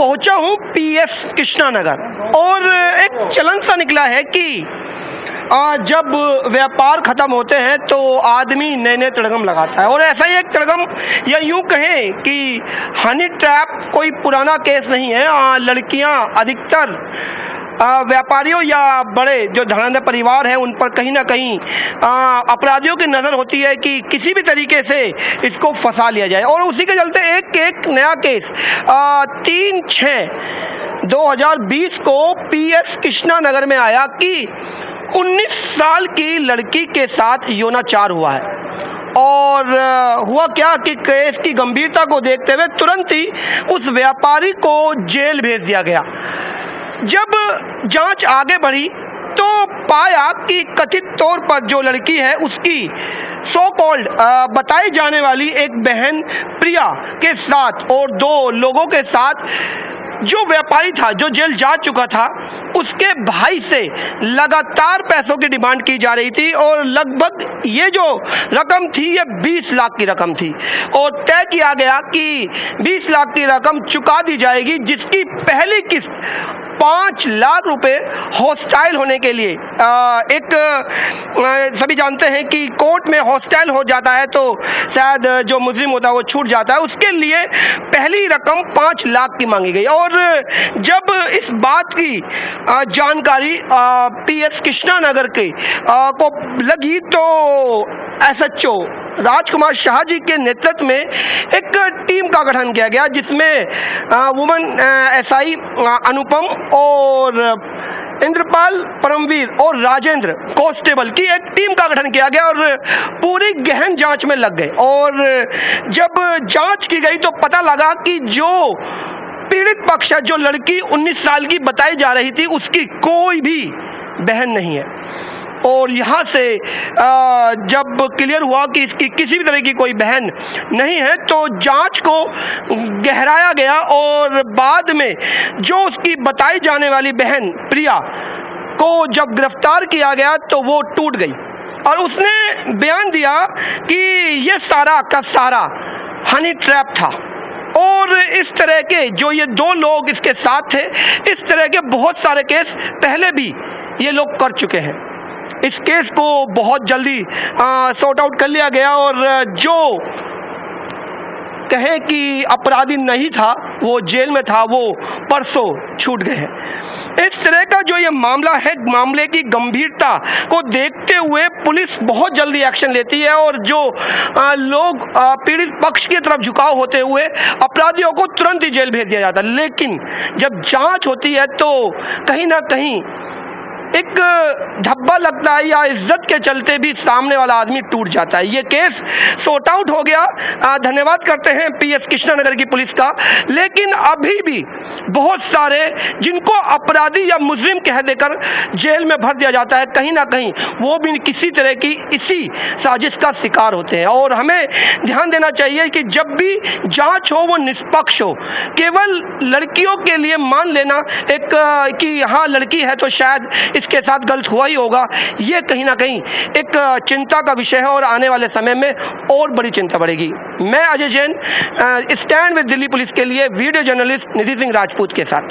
पहुंचा हूं पीएस कृष्णा नगर और एक चलन सा निकला है कि जब व्यापार खत्म होते हैं तो आदमी नए नए तड़गम लगाता है और ऐसा ही एक तड़गम या यूं कहें कि हनी ट्रैप कोई पुराना केस नहीं है। लड़कियां अधिकतर व्यापारियों या बड़े जो धनाढ्य परिवार हैं उन पर कहीं ना कहीं अपराधियों की नज़र होती है कि किसी भी तरीके से इसको फंसा लिया जाए और उसी के चलते एक नया केस 3/6/2020 को पीएस कृष्णा नगर में आया कि 19 साल की लड़की के साथ यौनाचार हुआ है। और हुआ क्या कि केस की गंभीरता को देखते हुए तुरंत ही उस व्यापारी को जेल भेज दिया गया। जब जांच आगे बढ़ी तो पाया कि कथित तौर पर जो लड़की है उसकी सो कॉल्ड बताई जाने वाली एक बहन प्रिया के साथ और 2 लोगों के साथ जो व्यापारी था जो जेल जा चुका था उसके भाई से लगातार पैसों की डिमांड की जा रही थी और लगभग ये जो रकम थी ये 20 लाख की रकम थी और तय किया गया कि 20 लाख की रकम चुका दी जाएगी, जिसकी पहली किस्त 5 लाख रुपए हॉस्टाइल होने के लिए सभी जानते हैं कि कोर्ट में हॉस्टाइल हो जाता है तो शायद जो मुजरिम होता है वो छूट जाता है, उसके लिए पहली रकम 5 लाख की मांगी गई। और जब इस बात की जानकारी पीएस कृष्णा नगर के को लगी तो एसएचओ राजकुमार शाह जी के नेतृत्व में एक टीम का गठन किया गया, जिसमें वुमन एसआई अनुपम और इंद्रपाल परमवीर और राजेंद्र कांस्टेबल की एक टीम का गठन किया गया और पूरी गहन जांच में लग गए। और जब जांच की गई तो पता लगा कि जो पीड़ित पक्ष है, जो लड़की 19 साल की बताई जा रही थी, उसकी कोई भी बहन नहीं है। और यहाँ से जब क्लियर हुआ कि इसकी किसी भी तरह की कोई बहन नहीं है तो जांच को गहराया गया और बाद में जो उसकी बताई जाने वाली बहन प्रिया को जब गिरफ्तार किया गया तो वो टूट गई और उसने बयान दिया कि ये सारा का सारा हनी ट्रैप था। और इस तरह के जो ये 2 लोग इसके साथ थे, इस तरह के बहुत सारे केस पहले भी ये लोग कर चुके हैं। इस केस को बहुत जल्दी सॉर्ट आउट कर लिया गया और जो कहे कि अपराधी नहीं था वो जेल में था, वो परसों छूट गए हैं। इस तरह का जो ये मामला है, मामले की गंभीरता को देखते हुए पुलिस बहुत जल्दी एक्शन लेती है और जो लोग पीड़ित पक्ष की तरफ झुकाव होते हुए अपराधियों को तुरंत ही जेल भेज दिया जाता है। लेकिन जब जांच होती है तो कहीं ना कहीं एक धब्बा लगता है या इज्जत के चलते भी सामने वाला आदमी टूट जाता है। ये केस सॉर्ट आउट हो गया। धन्यवाद करते हैं पीएस कृष्णा नगर की पुलिस का। लेकिन अभी भी बहुत सारे जिनको अपराधी या मुजरिम कह देकर जेल में भर दिया जाता है, कहीं ना कहीं वो भी किसी तरह की इसी साजिश का शिकार होते हैं। और हमें ध्यान देना चाहिए कि जब भी जांच हो वो निष्पक्ष हो। केवल लड़कियों के लिए मान लेना एक कि हाँ लड़की है तो शायद इसके साथ गलत हुआ ही होगा, ये कहीं ना कहीं एक चिंता का विषय है और आने वाले समय में और बड़ी चिंता बढ़ेगी। मैं Ajay Jain, stand with Delhi police के लिए वीडियो जर्नलिस्ट निधि सिंह राजपूत के साथ।